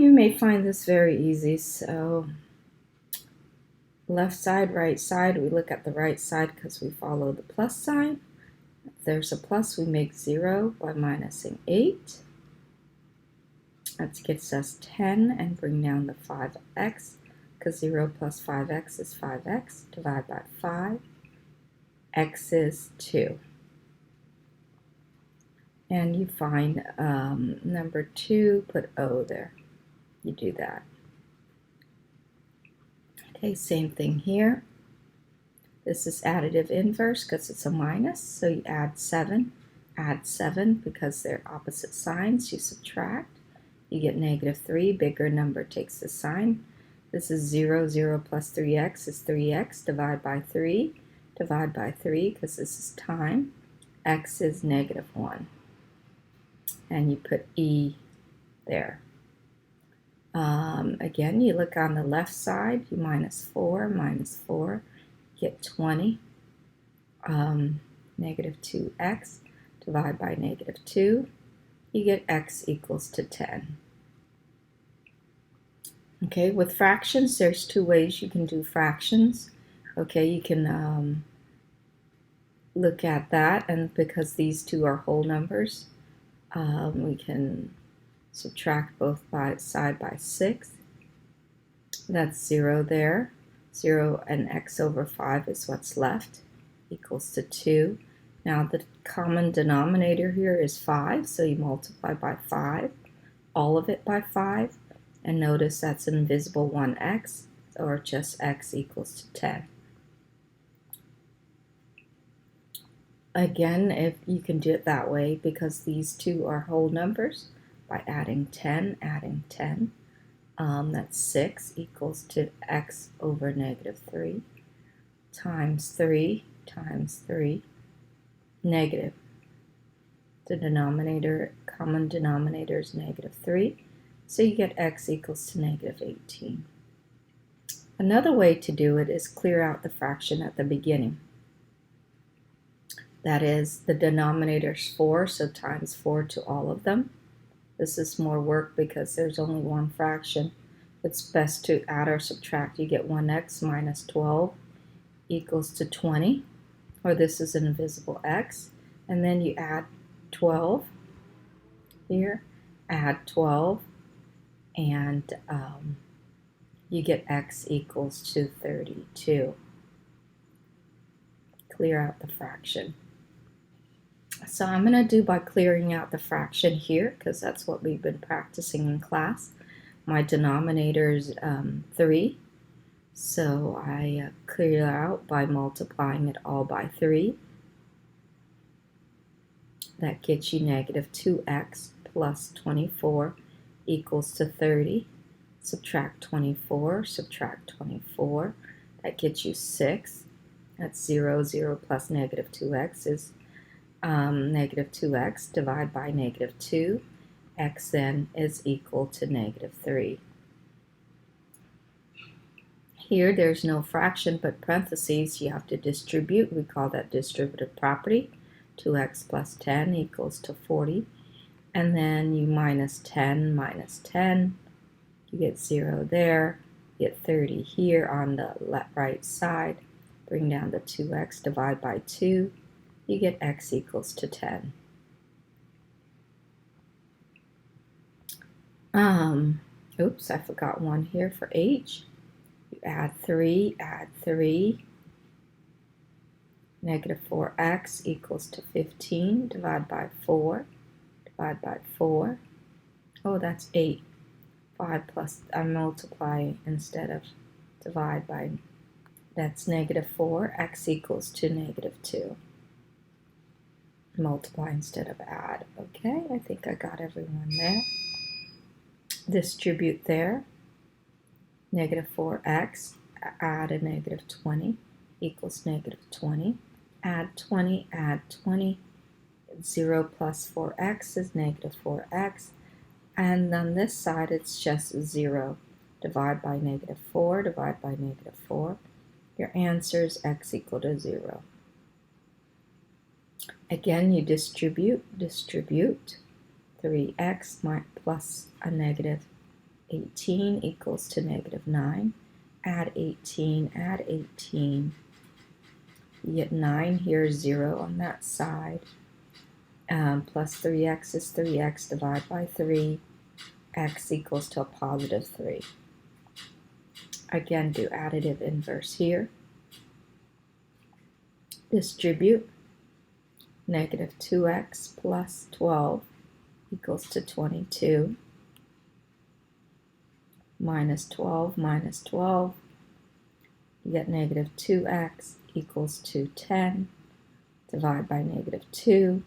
You may find this very easy. So left side, right side, we look at the right side because we follow the plus sign. If there's a plus, we make 0 by minusing 8. That gets us 10 and bring down the 5x because 0 plus 5x is 5x. Divide by 5. X is 2. And you find number 2, put O there. You do that. Okay, same thing here. This is additive inverse because it's a minus, so you add 7 because they're opposite signs, you subtract. You get negative 3, bigger number takes the sign. This is 0, 0 plus 3x is 3x, divide by 3 because this is time. X is negative 1. And you put E there. Again, you look on the left side, you minus 4, get 20. Negative 2x, divide by negative 2, you get x equals to 10. Okay, with fractions, there's 2 ways you can do fractions. Okay, you can look at that, and because these two are whole numbers, we can subtract both side by 6. That's 0 there. 0 and x over 5 is what's left, equals to 2. Now the common denominator here is 5, so you multiply by 5, all of it by 5, and notice that's an invisible 1x, or just x equals to 10. Again, if you can do it that way, because these two are whole numbers, by adding 10, that's 6 equals to x over negative 3 times 3 times 3, negative. The denominator, common denominator is negative 3, so you get x equals to negative 18. Another way to do it is clear out the fraction at the beginning. That is, the denominator is 4, so times 4 to all of them. This is more work because there's only one fraction. It's best to add or subtract. You get 1x minus 12 equals to 20, or this is an invisible x. And then you add 12 here, add 12, and you get x equals to 32. Clear out the fraction. So I'm going to do by clearing out the fraction here, because that's what we've been practicing in class. My denominator is 3, so I clear out by multiplying it all by 3. That gets you negative 2x plus 24 equals to 30. Subtract 24, that gets you 6. That's 0, 0 plus negative 2x is negative 2x, divide by negative 2. X then is equal to negative 3. Here there's no fraction but parentheses. You have to distribute. We call that distributive property. 2x plus 10 equals to 40. And then you minus 10, you get 0 there. You get 30 here on the right side. Bring down the 2x, divide by 2. You get x equals to 10. Oops, I forgot one here for h. You add 3, negative 4x equals to 15, divide by 4. Oh, that's 8. 5 plus, I multiply instead of divide by, that's negative 4, x equals to negative 2. Multiply instead of add. Okay, I think I got everyone there. Distribute there. Negative 4x, add a negative 20 equals negative 20. Add 20, 0 plus 4x is negative 4x. And on this side, it's just 0. Divide by negative 4, divide by negative 4. Your answer is x equal to 0. Again, you distribute 3x plus a negative 18 equals to negative 9. Add 18, add 18. You get 9 here, 0 on that side. Plus 3x is 3x, divide by 3. X equals to a positive 3. Again, do additive inverse here. Distribute. Negative 2x plus 12 equals to 22. Minus 12 minus 12. You get negative 2x equals to 10. Divide by negative 2.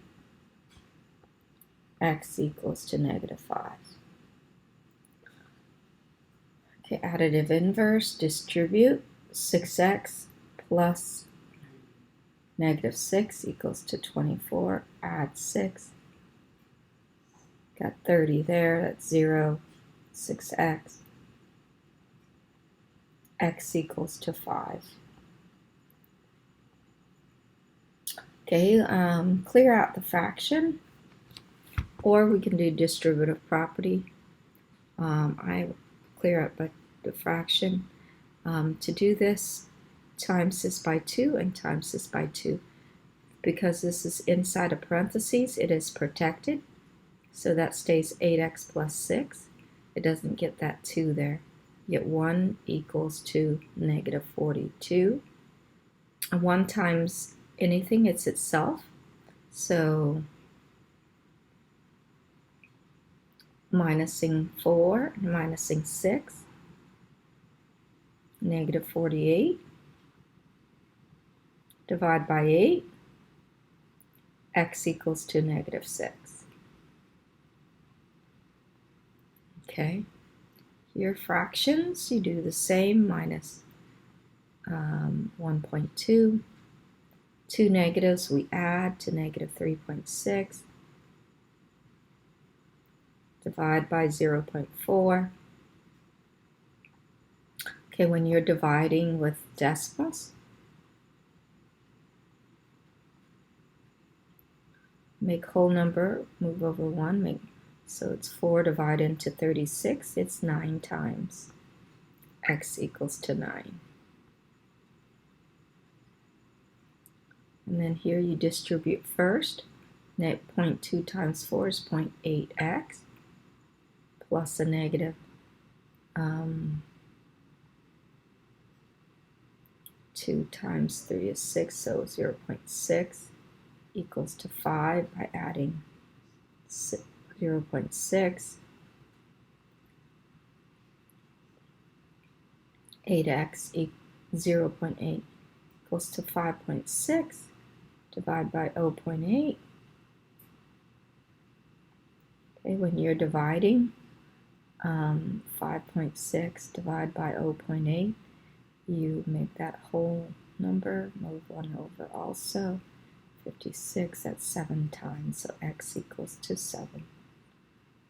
X equals to negative 5. Okay, additive inverse, distribute. 6x plus negative 6 equals to 24. Add 6. Got 30 there, that's 0. 6x. X equals to 5. Okay, clear out the fraction, or we can do distributive property. I clear out the fraction. To do this, times this by 2 and times this by 2. Because this is inside of parentheses, it is protected. So that stays 8x plus 6. It doesn't get that 2 there. Yet 1 equals to negative 42. 1 times anything, it's itself. So minusing 4 and minusing 6. Negative 48. Divide by 8. X equals to negative 6. Okay. Your fractions, you do the same, minus 1.2. 2 negatives we add to negative 3.6. Divide by 0.4. Okay, when you're dividing with decimals, make whole number, move over 1, so it's 4 divided into 36, it's 9 times. X equals to 9. And then here you distribute first. 0.2 times 4 is 0.8x, plus a negative 2 times 3 is 6, so 0.6 equals to 5 by adding 0.6. 8x 0.8 equals to 5.6. Divide by 0.8. Okay, when you're dividing, 5.6 divided by 0.8, you make that whole number, move 1 over also. 56, that's 7 times, so x equals to 7.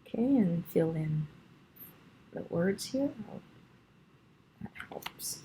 Okay, and fill in the words here. That helps.